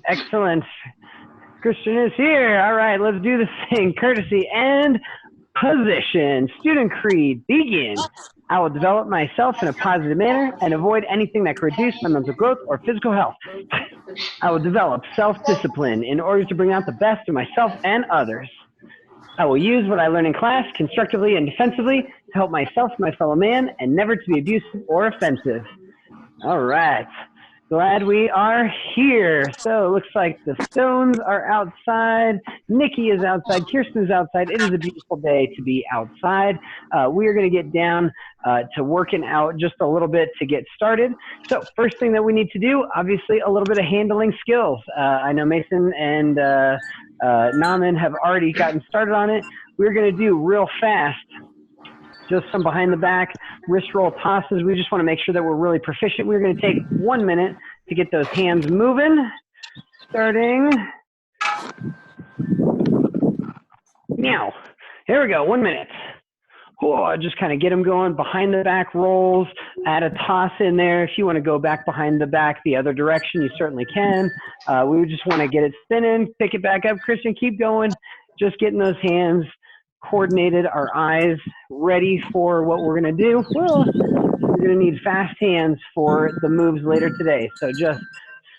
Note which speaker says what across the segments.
Speaker 1: Excellent. Christian is here. All right, let's do this thing. Courtesy and position. Student creed, begin. I will develop myself in a positive manner and avoid anything that could reduce my mental growth or physical health. I will develop self-discipline in order to bring out the best of myself and others. I will use what I learn in class constructively and defensively to help myself and my fellow man and never to be abusive or offensive. All right. Glad we are here. So it looks like the Stones are outside. Nikki is outside. Kirsten's outside. It is a beautiful day to be outside. We are going to get down to working out just a little bit to get started. So first thing that we need to do, obviously, a little bit of handling skills. I know Mason and Naman have already gotten started on it. We're going to do real fast just some behind the back wrist roll tosses. We just want to make sure that we're really proficient. We're going to take 1 minute to get those hands moving. Starting now. Here we go, 1 minute. Oh, just kind of get them going. Behind the back rolls, add a toss in there. If you want to go back behind the back the other direction, you certainly can. We just want to get it spinning, pick it back up. Christian, keep going. Just getting those hands coordinated, our eyes ready for what we're going to do. Well, we're going to need fast hands for the moves later today. So just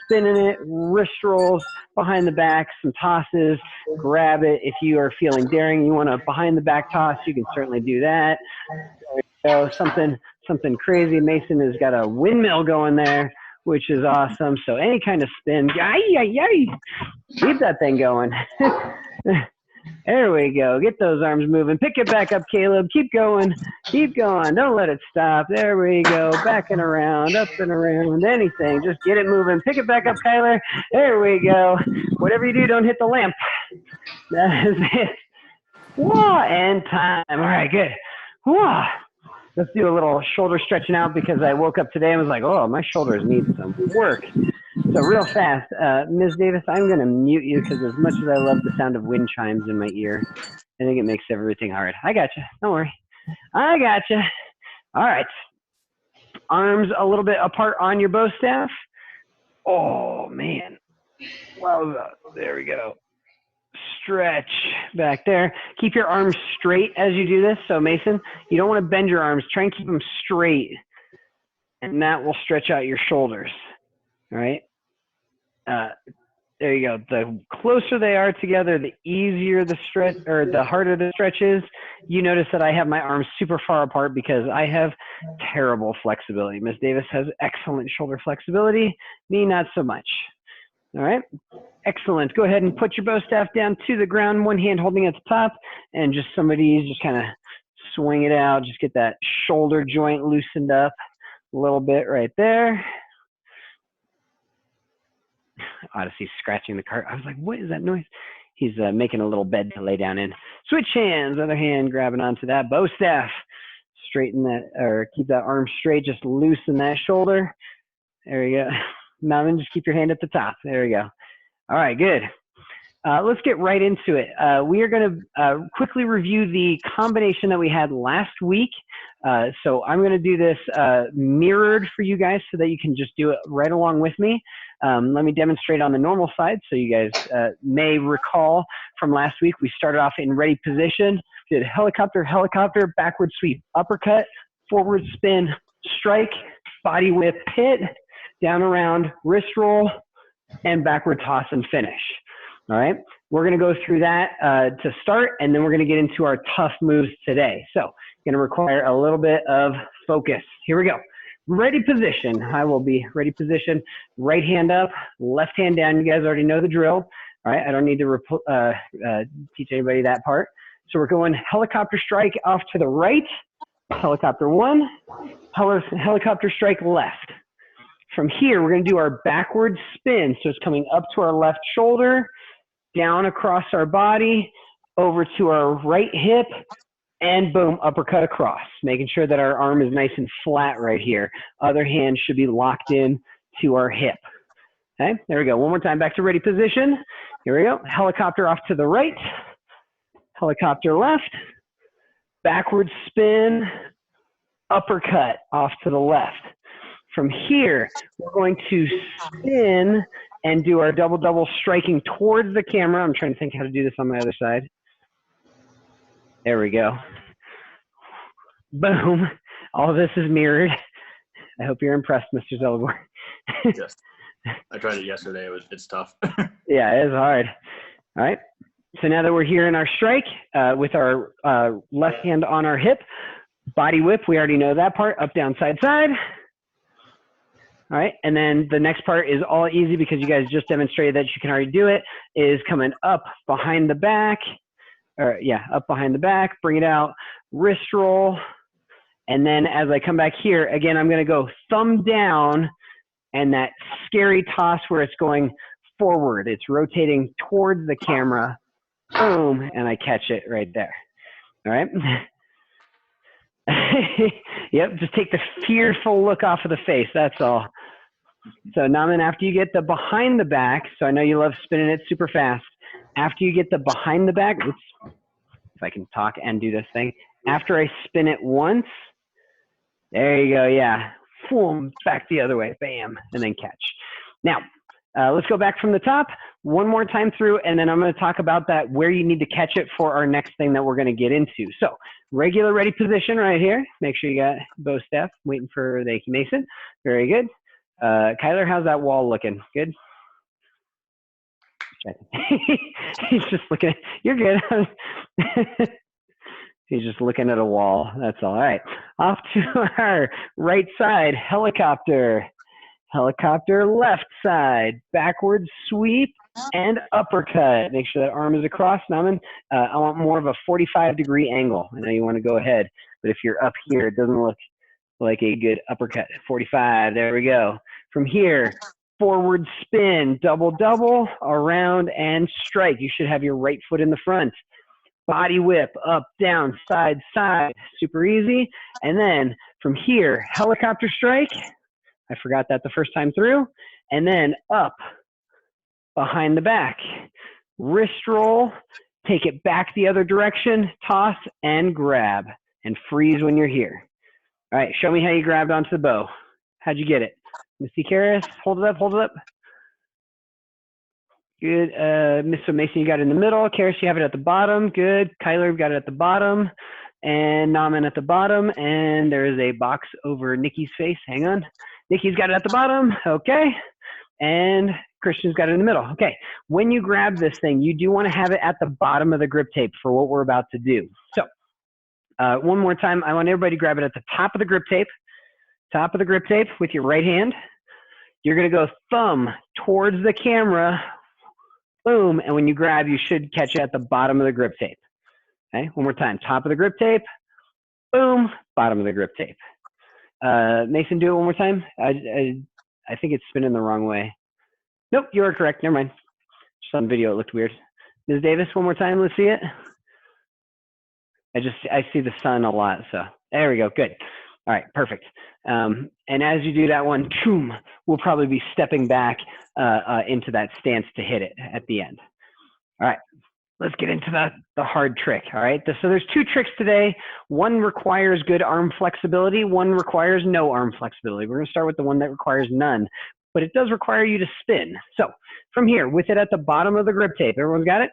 Speaker 1: spinning it, wrist rolls, behind the back, some tosses, grab it. If you are feeling daring, you want a behind the back toss, you can certainly do that. There we go. Something crazy. Mason has got a windmill going there, which is awesome. So any kind of spin, keep that thing going. There we go. Get those arms moving. Pick it back up, Caleb. Keep going. Keep going. Don't let it stop. There we go. Back and around, up and around, anything. Just get it moving. Pick it back up, Kyler. There we go. Whatever you do, don't hit the lamp. That is it. Whoa, and time. All right, good. Whoa. Let's do a little shoulder stretching out because I woke up today and was like, oh, my shoulders need some work. So real fast, Ms. Davis, I'm going to mute you because as much as I love the sound of wind chimes in my ear, I think it makes everything hard. I got you. Don't worry. I got you. All right. Arms a little bit apart on your bow staff. Oh, man. Wow. There we go. Stretch back there. Keep your arms straight as you do this. So, Mason, you don't want to bend your arms. Try and keep them straight, and that will stretch out your shoulders. All right. There you go. The closer they are together, the easier the stretch, or the harder the stretch is. You notice that I have my arms super far apart because I have terrible flexibility. Ms. Davis has excellent shoulder flexibility. Me, not so much. All right. Excellent. Go ahead and put your bow staff down to the ground, one hand holding at the top, and just some of these, just kind of swing it out. Just get that shoulder joint loosened up a little bit right there. Odyssey scratching the cart. I was like, what is that noise? He's making a little bed to lay down in. Switch hands, other hand grabbing onto that bow staff. Straighten that, or keep that arm straight, just loosen that shoulder. There you go. Now then, just keep your hand at the top. There we go. All right, good. Let's get right into it. We are going to quickly review the combination that we had last week. So I'm going to do this mirrored for you guys so that you can just do it right along with me. Let me demonstrate on the normal side so you guys may recall from last week. We started off in ready position, did helicopter, helicopter, backward sweep, uppercut, forward spin, strike, body whip, hit, down around, wrist roll, and backward toss and finish. All right, we're going to go through that to start, and then we're going to get into our tough moves today. So going to require a little bit of focus. Here we go. Ready position. I will be ready position. Right hand up, left hand down. You guys already know the drill. All right, I don't need to teach anybody that part. So we're going helicopter strike off to the right. Helicopter one, helicopter strike left. From here, we're going to do our backward spin. So it's coming up to our left shoulder, down across our body, over to our right hip, and boom, uppercut across, making sure that our arm is nice and flat right here. Other hand should be locked in to our hip. Okay, there we go. One more time, back to ready position. Here we go. Helicopter off to the right, helicopter left, backward spin, uppercut off to the left. From here, we're going to spin and do our double striking towards the camera. I'm trying to think how to do this on my other side. There we go. Boom. All of this is mirrored. I hope you're impressed, Mr. Zelagor.
Speaker 2: Yes. I tried it yesterday. It's tough.
Speaker 1: Yeah, it is hard. All right. So now that we're here in our strike with our left hand on our hip, body whip, we already know that part, up, down, side, side. All right, and then the next part is all easy because you guys just demonstrated that you can already do it, is coming up behind the back, or yeah, up behind the back, bring it out, wrist roll, and then as I come back here, again, I'm gonna go thumb down, and that scary toss where it's going forward, it's rotating towards the camera, boom, and I catch it right there, all right? Yep, just take the fearful look off of the face, that's all. So Naman, after you get the behind the back, so I know you love spinning it super fast, after you get the behind the back, oops, if I can talk and do this thing, after I spin it once, there you go, yeah, boom, back the other way, bam, and then catch. Now, let's go back from the top, one more time through, and then I'm going to talk about that, where you need to catch it for our next thing that we're going to get into. So, regular ready position right here. Make sure you got bow staff, waiting for the Mason. Very good. Kyler, how's that wall looking? Good? He's just looking, you're good. He's just looking at a wall, that's all right. Off to our right side, helicopter. Helicopter left side, backward sweep, and uppercut. Make sure that arm is across, Naman. I want more of a 45-degree angle. I know you want to go ahead, but if you're up here, it doesn't look like a good uppercut. 45, there we go. From here, forward spin, double, around, and strike. You should have your right foot in the front. Body whip, up, down, side, side. Super easy. And then from here, helicopter strike. I forgot that the first time through. And then up, behind the back. Wrist roll, take it back the other direction, toss, and grab. And freeze when you're here. All right, show me how you grabbed onto the bow. How'd you get it? Missy Karras, hold it up, hold it up. Good. Mr. Mason, you got it in the middle. Karras, you have it at the bottom. Good. Kyler, got it at the bottom. And Naman at the bottom. And there is a box over Nikki's face. Hang on. Nikki's got it at the bottom. Okay. And Christian's got it in the middle. Okay. When you grab this thing, you do want to have it at the bottom of the grip tape for what we're about to do. So one more time, I want everybody to grab it at the top of the grip tape. Top of the grip tape with your right hand. You're going to go thumb towards the camera. Boom. And when you grab, you should catch it at the bottom of the grip tape. Okay. One more time. Top of the grip tape. Boom. Bottom of the grip tape. Mason, do it one more time. I think it's spinning the wrong way. Nope, you are correct. Never mind. Just on video, it looked weird. Ms. Davis, one more time. Let's see it. I see the sun a lot. So there we go. Good. All right. Perfect. And as you do that one, choom, we'll probably be stepping back into that stance to hit it at the end. All right. Let's get into the hard trick, all right? So there's two tricks today. One requires good arm flexibility. One requires no arm flexibility. We're gonna start with the one that requires none, but it does require you to spin. So from here, with it at the bottom of the grip tape, everyone's got it?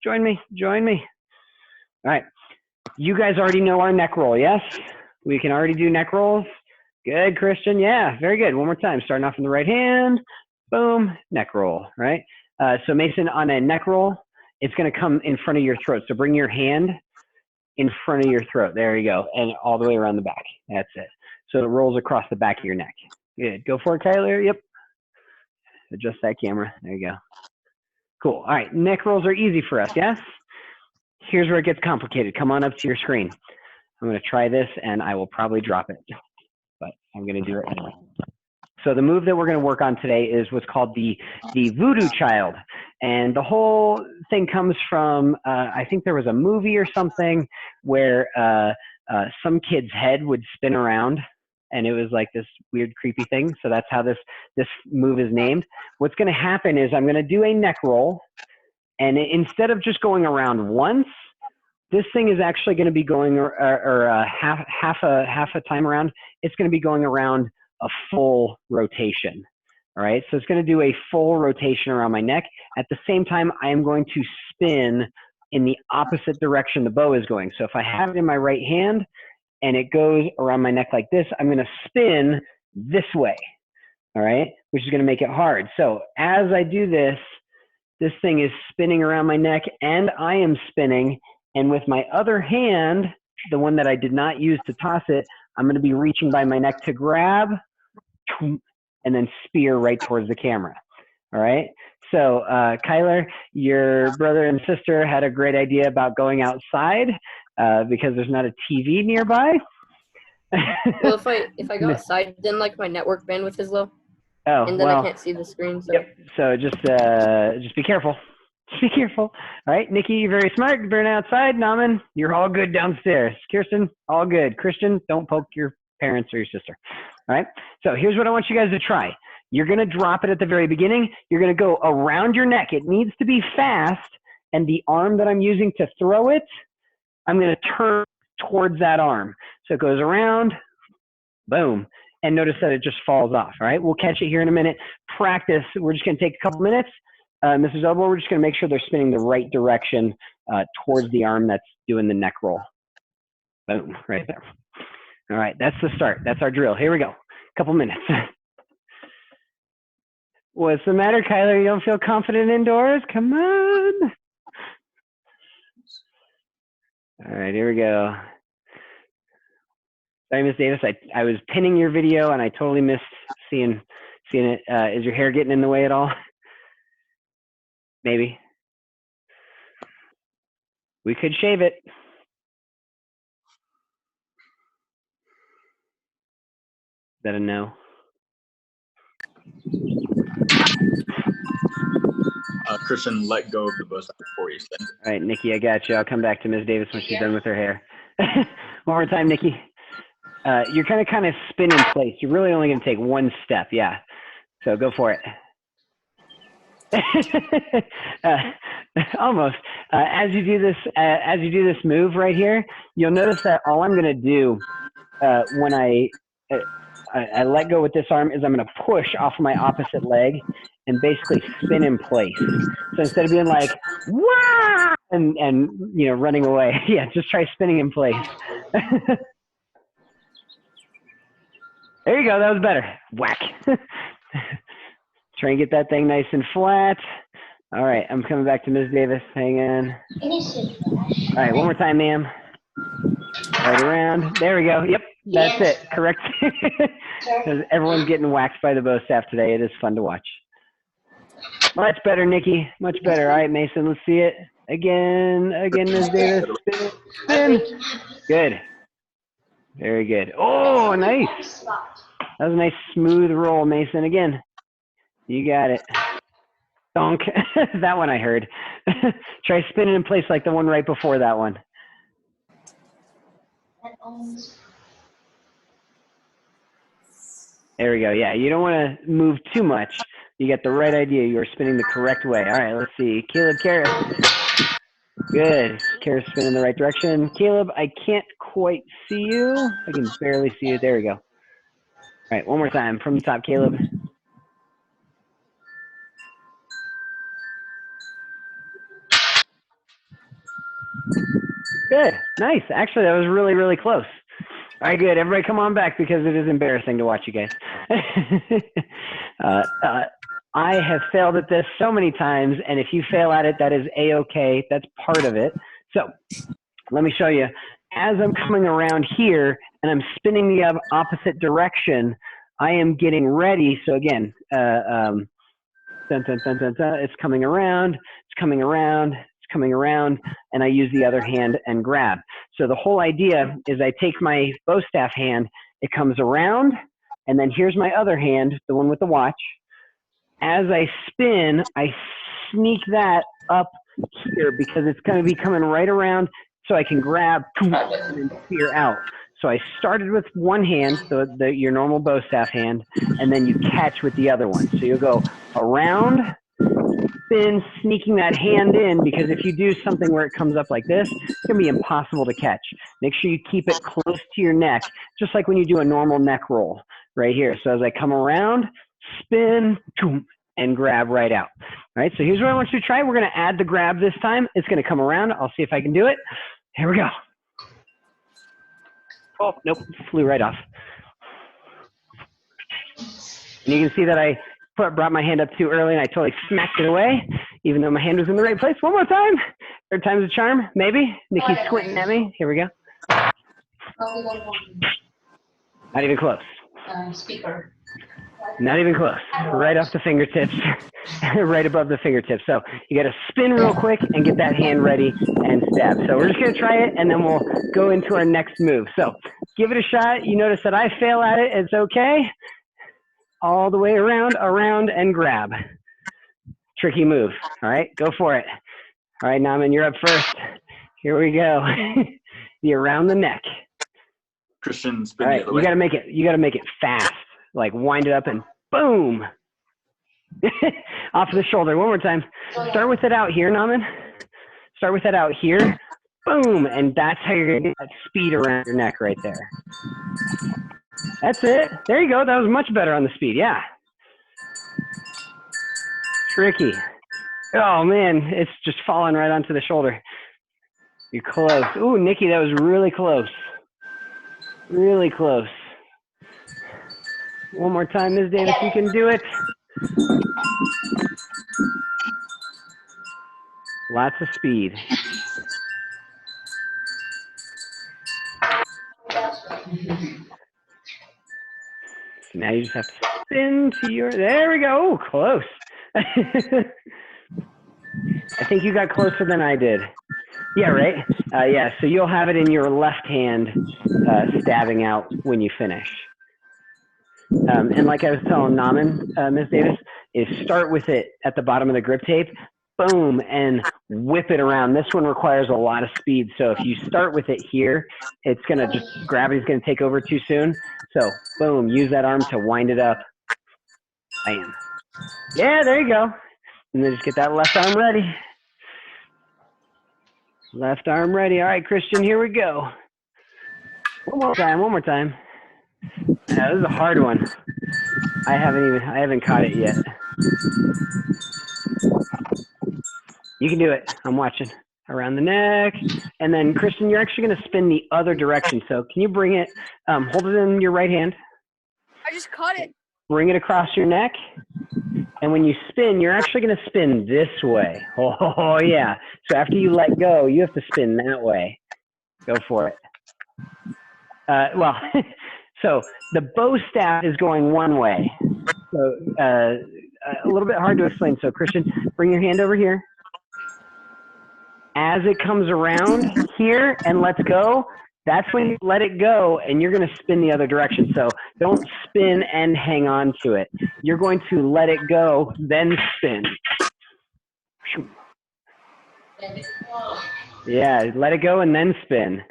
Speaker 1: Join me, join me. All right, you guys already know our neck roll, yes? We can already do neck rolls. Good, Christian, yeah, very good. One more time, starting off in the right hand, boom, neck roll, right? So Mason, on a neck roll, it's going to come in front of your throat. So bring your hand in front of your throat. There you go. And all the way around the back. That's it. So it rolls across the back of your neck. Good. Go for it, Kyler. Yep. Adjust that camera. There you go. Cool. All right. Neck rolls are easy for us, yes? Here's where it gets complicated. Come on up to your screen. I'm going to try this, and I will probably drop it. But I'm going to do it anyway. So the move that we're going to work on today is what's called the Voodoo Child. And the whole thing comes from, I think there was a movie or something where some kid's head would spin around, and it was like this weird, creepy thing. So that's how this move is named. What's going to happen is I'm going to do a neck roll, and instead of just going around once, this thing is actually going to be going half a time around. It's going to be going around a full rotation. All right, so it's going to do a full rotation around my neck. At the same time, I am going to spin in the opposite direction the bow is going. So if I have it in my right hand and it goes around my neck like this, I'm going to spin this way, all right, which is going to make it hard. So as I do this, this thing is spinning around my neck and I am spinning. And with my other hand, the one that I did not use to toss it, I'm going to be reaching by my neck to grab and then spear right towards the camera. All right. So Kyler, your brother and sister had a great idea about going outside because there's not a TV nearby.
Speaker 3: Well, if I go outside, then like my network bandwidth is low,
Speaker 1: oh,
Speaker 3: and then
Speaker 1: well,
Speaker 3: I can't see the screen. So.
Speaker 1: Yep. So just be careful. Just be careful. All right, Nikki, you're very smart. You're outside. Naman, you're all good downstairs. Kirsten, all good. Christian, don't poke your parents or your sister. All right. So here's what I want you guys to try. You're going to drop it at the very beginning. You're going to go around your neck. It needs to be fast. And the arm that I'm using to throw it, I'm going to turn towards that arm. So it goes around, boom. And notice that it just falls off. All right. We'll catch it here in a minute. Practice. We're just going to take a couple minutes. Mrs. Elbow, we're just going to make sure they're spinning the right direction towards the arm that's doing the neck roll. Boom, right there. All right, that's the start. That's our drill. Here we go. Couple minutes. What's the matter, Kyler? You don't feel confident indoors? Come on. All right, here we go. Sorry, Miss Davis. I was pinning your video and I totally missed seeing it. Is your hair getting in the way at all? Maybe. We could shave it. Is that a no?
Speaker 2: Christian, let go of the bow staff before you spin.
Speaker 1: All right, Nikki, I got you. I'll come back to Ms. Davis when she's done with her hair. One more time, Nikki. You're kind of spin in place. You're really only going to take one step. Yeah. So go for it. Almost. As you do this move right here, you'll notice that all I'm going to do when I let go with this arm is I'm going to push off my opposite leg and basically spin in place. So instead of being like wah and you know running away, yeah, just try spinning in place. There you go. That was better. Whack. Try and get that thing nice and flat. All right, I'm coming back to Ms. Davis. Hang on. All right, one more time, ma'am. Right around. There we go. Yep, that's it. Correct. Everyone's getting waxed by the bow staff today. It is fun to watch. Much better, Nikki. Much better. All right, Mason, let's see it. Again, Ms. Davis. Spin. Spin. Good. Very good. Oh, nice. That was a nice smooth roll, Mason. Again. You got it. Donk. That one I heard. Try spinning in place like the one right before that one. There we go. Yeah, you don't want to move too much. You get the right idea. You're spinning the correct way. All right, let's see. Caleb Karras. Good. Karras spinning the right direction. Caleb, I can't quite see you. I can barely see you. There we go. All right, one more time from the top, Caleb. Good. Nice. Actually, that was really, really close. All right, good. Everybody come on back because it is embarrassing to watch you guys. I have failed at this so many times, and if you fail at it, that is A-okay. That's part of it. So let me show you. As I'm coming around here and I'm spinning the opposite direction, I am getting ready. So again, it's coming around, it's coming around, it's coming around, and I use the other hand and grab. So the whole idea is I take my bow staff hand, it comes around, and then here's my other hand, the one with the watch. As I spin, I sneak that up here because it's going to be coming right around so I can grab and then spear out. So I started with one hand, so your normal bow staff hand, and then you catch with the other one. So you'll go around, spin, sneaking that hand in, because if you do something where it comes up like this, it's going to be impossible to catch. Make sure you keep it close to your neck, just like when you do a normal neck roll, right here. So as I come around, spin, boom, and grab right out. All right, so here's what I want you to try. We're going to add the grab this time. It's going to come around. I'll see if I can do it. Here we go. Oh, nope, flew right off. And you can see that I brought my hand up too early and I totally smacked it away, even though my hand was in the right place. One more time. Third time's a charm, maybe. Nikki's squinting at me. Here we go. Not even close.
Speaker 4: Speaker.
Speaker 1: Not even close. Right off the fingertips, right above the fingertips. So you got to spin real quick and get that hand ready and stab. So we're just going to try it and then we'll go into our next move. So give it a shot. You notice that I fail at it. It's okay. All the way around, and grab. Tricky move. All right, go for it. All right, Naman, you're up first. Here we go. The around the neck.
Speaker 2: Christian, spin
Speaker 1: All
Speaker 2: the
Speaker 1: right,
Speaker 2: other
Speaker 1: you
Speaker 2: way.
Speaker 1: gotta make it fast. Like wind it up and boom. Off the shoulder. One more time. Start with it out here, Naman. Start with it out here. Boom, and that's how you're gonna get that speed around your neck right there. That's it. There you go. That was much better on the speed. Yeah. Tricky. Oh, man. It's just falling right onto the shoulder. You're close. Ooh, Nikki, that was really close. Really close. One more time, Ms. Davis. You can do it. Lots of speed. So now you just have to spin to your, there we go. Ooh, close. I think you got closer than I did. Yeah, right? Yeah, so you'll have it in your left hand stabbing out when you finish. And like I was telling Naman, Ms. Davis, is start with it at the bottom of the grip tape, boom, and whip it around. This one requires a lot of speed, so if you start with it here, it's going to just, gravity's going to take over too soon. So, boom, use that arm to wind it up. Bam. Yeah, there you go. And then just get that left arm ready. Left arm ready. All right, Christian, here we go. One more time. Yeah, this is a hard one. I haven't caught it yet. You can do it. I'm watching. Around the neck. And then, Christian, you're actually going to spin the other direction. So can you bring it, hold it in your right hand.
Speaker 5: I just caught it.
Speaker 1: Bring it across your neck. And when you spin, you're actually going to spin this way. Oh, yeah. So after you let go, you have to spin that way. Go for it. Well, so the bow staff is going one way. So a little bit hard to explain. So Christian, bring your hand over here. As it comes around here and lets go, that's when you let it go and you're going to spin the other direction. So don't spin and hang on to it. You're going to let it go, then spin. Yeah, let it go and then spin.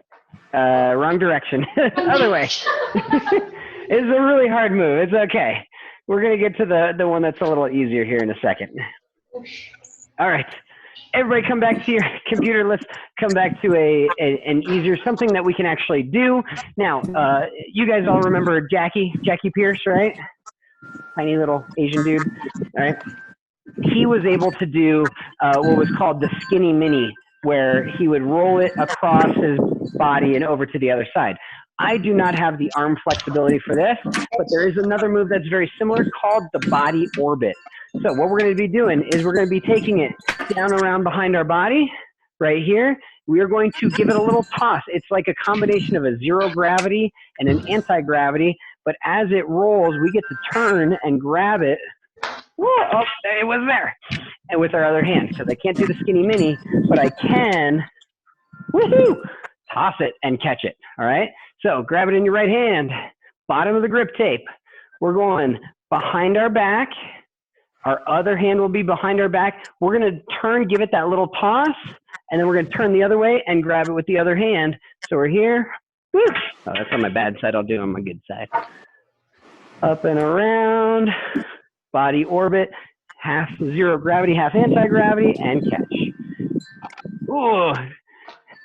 Speaker 1: Wrong direction. Other way. It's a really hard move. It's okay. We're going to get to the one that's a little easier here in a second. All right. Everybody come back to your computer. Let's come back to an easier, something that we can actually do. Now, you guys all remember Jackie Pierce, right? Tiny little Asian dude, all right? He was able to do what was called the skinny mini, where he would roll it across his body and over to the other side. I do not have the arm flexibility for this, but there is another move that's very similar called the body orbit. So what we're going to be doing is we're going to be taking it down around behind our body right here. We are going to give it a little toss. It's like a combination of a zero gravity and an anti-gravity, but as it rolls, we get to turn and grab it. Whoa, oh, it was there. And with our other hand, because I can't do the skinny mini, but I can, woohoo, toss it and catch it, all right? So grab it in your right hand, bottom of the grip tape. We're going behind our back. Our other hand will be behind our back. We're going to turn, give it that little toss, and then we're going to turn the other way and grab it with the other hand. So we're here. Woo. Oh, that's on my bad side. I'll do it on my good side. Up and around. Body orbit. Half zero gravity, half anti-gravity, and catch. Ooh.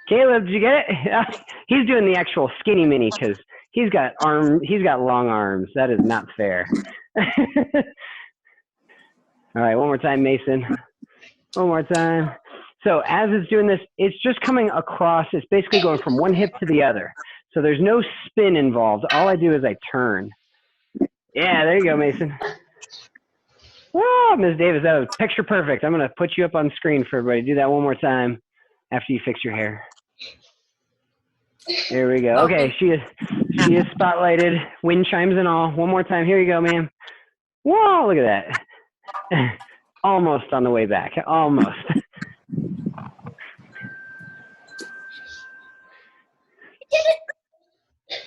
Speaker 1: Caleb, did you get it? He's doing the actual skinny mini because He's got long arms. That is not fair. All right, one more time, Mason. One more time. So as it's doing this, it's just coming across. It's basically going from one hip to the other. So there's no spin involved. All I do is I turn. Yeah, there you go, Mason. Whoa, Ms. Davis, that was picture perfect. I'm going to put you up on screen for everybody. Do that one more time after you fix your hair. There we go. Okay, she is spotlighted, wind chimes and all. One more time. Here you go, ma'am. Whoa, look at that. Almost on the way back. Almost.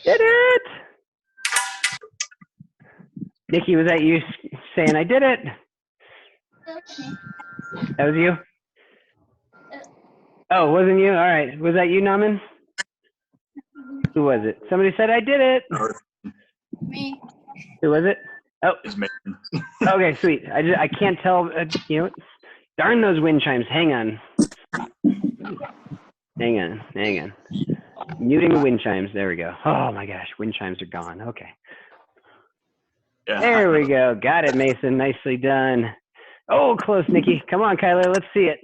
Speaker 1: Did it! Nikki, was that you saying I did it? That was you? Oh, wasn't you? All right. Was that you, Naman? Who was it? Somebody said I did it.
Speaker 5: Me.
Speaker 1: Who was it? Oh,
Speaker 2: It's Mason.
Speaker 1: okay, sweet. I can't tell. You know, darn those wind chimes. Hang on. Hang on. Muting the wind chimes. There we go. Oh my gosh, wind chimes are gone. Okay.
Speaker 2: Yeah.
Speaker 1: There we go. Got it, Mason. Nicely done. Oh, close, Nikki. Come on, Kyler. Let's see it.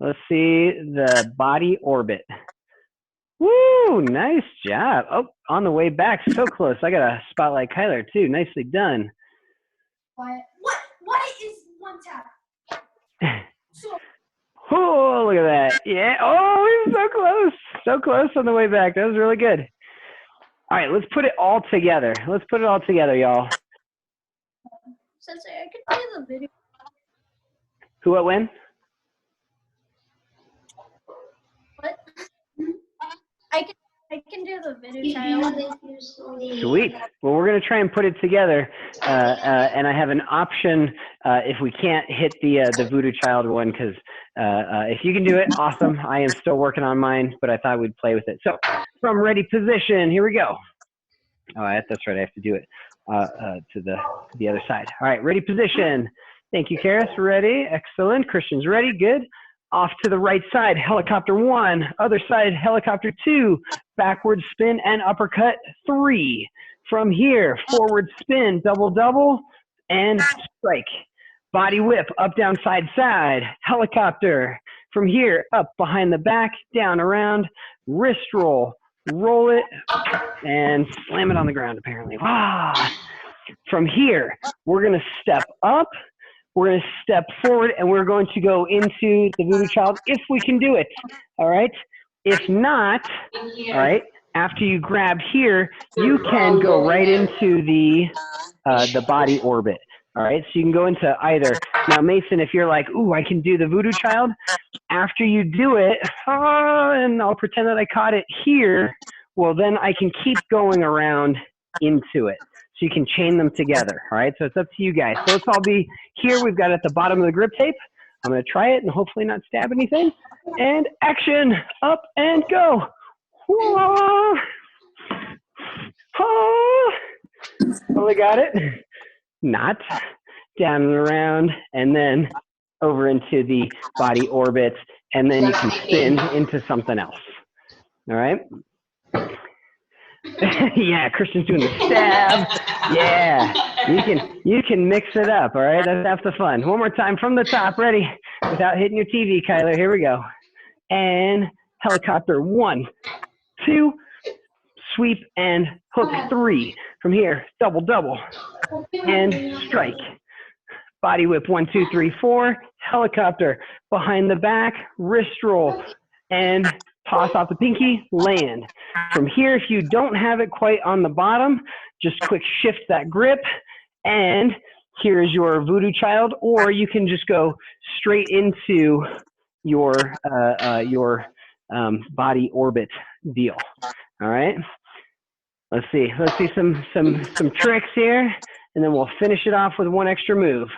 Speaker 1: Let's see the body orbit. Woo! Nice job. Oh, on the way back. So close. I got to spotlight Kyler, too. Nicely done.
Speaker 4: What is one tap?
Speaker 1: Oh, look at that. Yeah. Oh, we were so close. So close on the way back. That was really good. All right, let's put it all together. Let's put it all together, y'all.
Speaker 4: Sensei, I can do the video.
Speaker 1: Who, what, when?
Speaker 4: What? I can do the video channel.
Speaker 1: Sweet. Well, we're going to try and put it together, and I have an option if we can't hit the Voodoo Child one, because if you can do it, awesome. I am still working on mine, but I thought we'd play with it. So from ready position, here we go. Oh, that's right. I have to do it to the other side. All right, ready position. Thank you, Karis. Ready. Excellent. Christian's ready. Good. Off to the right side, helicopter 1, other side, helicopter 2, backward spin and uppercut 3. From here, forward spin, double, double, and strike. Body whip, up, down, side, side, helicopter. From here, up, behind the back, down, around, wrist roll, roll it, and slam it on the ground, apparently. Ah. From here, we're going to step up. We're going to step forward, and we're going to go into the Voodoo Child if we can do it, all right? If not, all right, after you grab here, you can go right into the body orbit, all right? So you can go into either. Now, Mason, if you're like, ooh, I can do the Voodoo Child, after you do it, and I'll pretend that I caught it here, well, then I can keep going around into it. So you can chain them together, all right? So it's up to you guys. So let's all be here. We've got it at the bottom of the grip tape. I'm going to try it and hopefully not stab anything. And action, up and go. Whoa. Oh. Totally got it. Not. Down and around, and then over into the body orbit, and then you can spin into something else, all right? Yeah, Christian's doing the stab. Yeah, you can mix it up, all right? That's half the fun. One more time from the top, ready? Without hitting your TV, Kyler. Here we go. And helicopter 1, 2, sweep and hook 3. From here, double, double, and strike. Body whip 1, 2, 3, 4. Helicopter behind the back, wrist roll, and toss off the pinky, land. From here, if you don't have it quite on the bottom, just quick shift that grip, and here's your Voodoo Child, or you can just go straight into your body orbit deal. All right. Let's see some tricks here, and then we'll finish it off with one extra move.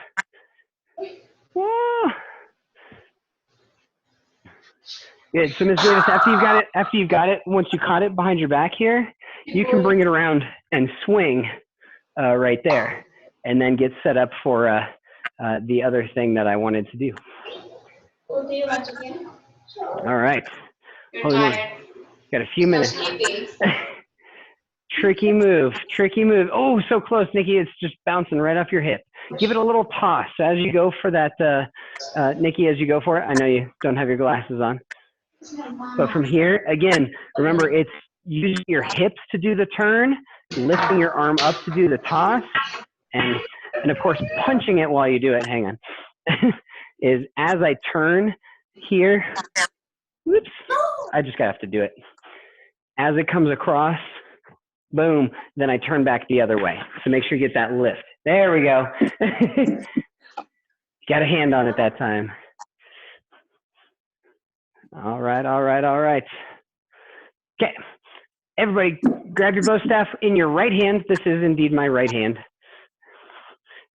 Speaker 1: Whoa. Good. So, Ms. Davis, after you've got it, once you caught it behind your back here, you can bring it around and swing right there, and then get set up for the other thing that I wanted to do.
Speaker 6: We'll do that again.
Speaker 1: All right.
Speaker 6: You're
Speaker 1: Hold on.
Speaker 6: tired.
Speaker 1: Got a few minutes.
Speaker 6: Sleeping.
Speaker 1: Tricky move, tricky move. Oh, so close, Nikki. It's just bouncing right off your hip. Give it a little toss as you go for that, Nikki, as you go for it. I know you don't have your glasses on. But from here, again, remember, it's using your hips to do the turn, lifting your arm up to do the toss, and of course, punching it while you do it. Hang on. Is as I turn here, whoops, I just have to do it. As it comes across, boom, then I turn back the other way. So make sure you get that lift. There we go. Got a hand on it that time. All right, all right, all right. Okay, everybody grab your bow staff in your right hand. This is indeed my right hand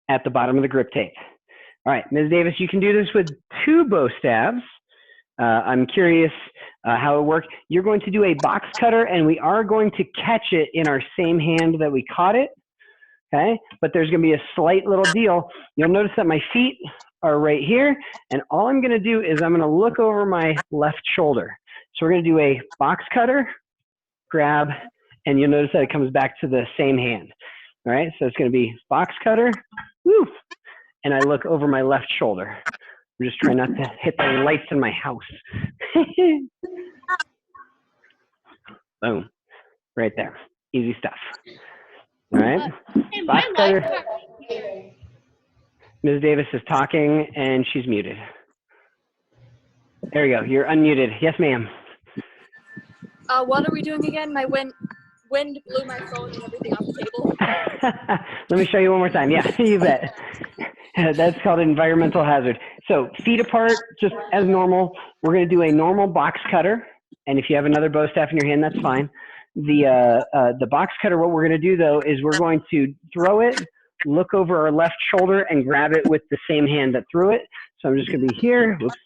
Speaker 1: at the bottom of the grip tape. All right, Ms. Davis, you can do this with 2 bow staves. I'm curious how it works. You're going to do a box cutter, and we are going to catch it in our same hand that we caught it, okay? But there's going to be a slight little deal. You'll notice that my feet are right here, and all I'm going to do is I'm going to look over my left shoulder. So we're going to do a box cutter, grab, and you'll notice that it comes back to the same hand. All right, so it's going to be box cutter, woo, and I look over my left shoulder. I'm just trying not to hit the lights in my house. Boom, right there. Easy stuff. All right, box cutter. Ms. Davis is talking and she's muted. There we go, you're unmuted. Yes, ma'am.
Speaker 3: What are we doing again? My wind blew my phone and everything off the table.
Speaker 1: Let me show you one more time. Yeah, you bet. That's called environmental hazard. So feet apart, just as normal. We're going to do a normal box cutter, and if you have another bow staff in your hand, that's fine. The box cutter, what we're going to do though is we're going to throw it, look over our left shoulder, and grab it with the same hand that threw it. So I'm just going to be here. Whoops.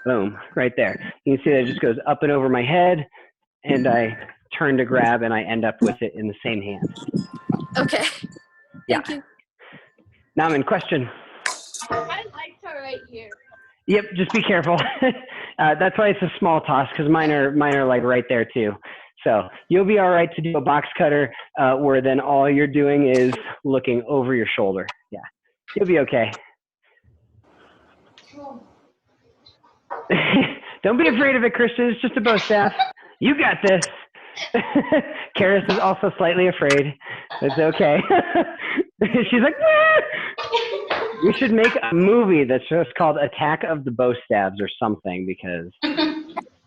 Speaker 1: Boom, right there. You can see that it just goes up and over my head, and I turn to grab, and I end up with it in the same hand.
Speaker 3: Okay.
Speaker 1: Yeah.
Speaker 3: Thank you.
Speaker 1: Now I'm in question.
Speaker 5: My lights are right here.
Speaker 1: Yep, just be careful. That's why it's a small toss, because mine are like right there too. So you'll be all right to do a box cutter where then all you're doing is looking over your shoulder. Yeah, you'll be okay. Don't be afraid of it, Christian. It's just a bow staff. You got this. Karis is also slightly afraid. It's okay. She's like, ah! We should make a movie that's just called Attack of the Bow Stabs or something, because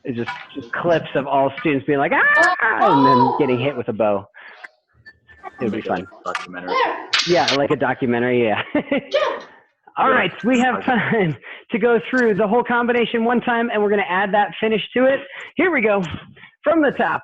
Speaker 1: it's just clips of all students being like, ah, and then getting hit with a bow. It would be fun.
Speaker 2: Documentary.
Speaker 1: Yeah, like a documentary, yeah. All right, we have time to go through the whole combination one time, and we're going to add that finish to it. Here we go. From the top,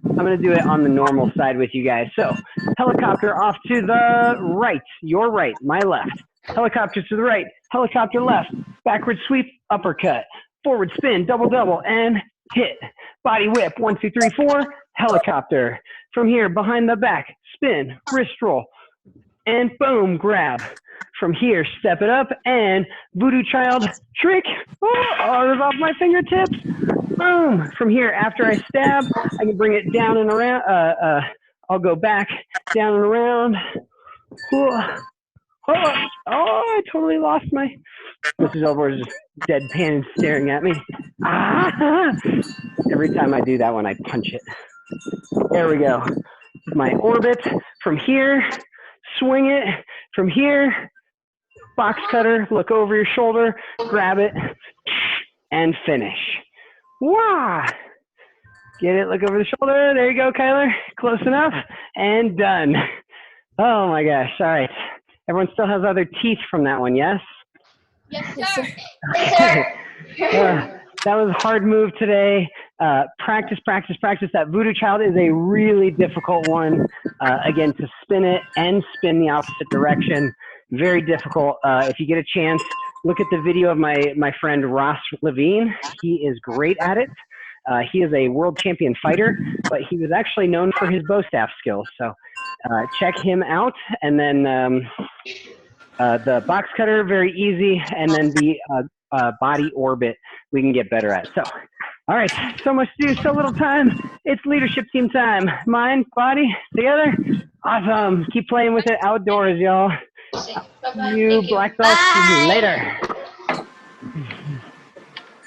Speaker 1: I'm going to do it on the normal side with you guys. So, helicopter off to the right, your right, my left. Helicopter to the right, helicopter left, backward sweep, uppercut, forward spin, double, double, and hit. Body whip, 1, 2, 3, 4, helicopter. From here, behind the back, spin, wrist roll, and boom, grab. From here, step it up, and voodoo child trick. Oh, it's off my fingertips. Boom. From here, after I stab, I can bring it down and around. I'll go back, down and around. Oh, I totally lost my. Mrs. Elmore is just deadpan and staring at me. Ah! Every time I do that one, I punch it. There we go. My orbit. From here, swing it. From here, box cutter, look over your shoulder, grab it, and finish. Wow! Get it, look over the shoulder. There you go, Kyler. Close enough. And done. Oh my gosh. All right. Everyone still has other teeth from that one, yes?
Speaker 5: Yes, sir.
Speaker 1: Okay. That was a hard move today. Practice, practice, practice. That voodoo child is a really difficult one. Again, to spin it and spin the opposite direction. Very difficult. If you get a chance, look at the video of my friend Ross Levine. He is great at it. He is a world champion fighter, but he was actually known for his bow staff skills. So check him out. And then the box cutter, very easy. And then the body orbit, we can get better at. So All right, so much to do, so little time. It's leadership team time. Mind, body, together. Awesome. Keep playing with it outdoors, y'all.
Speaker 6: Bye-bye.
Speaker 1: You
Speaker 6: Thank you.
Speaker 1: black belts
Speaker 4: Bye.
Speaker 1: later.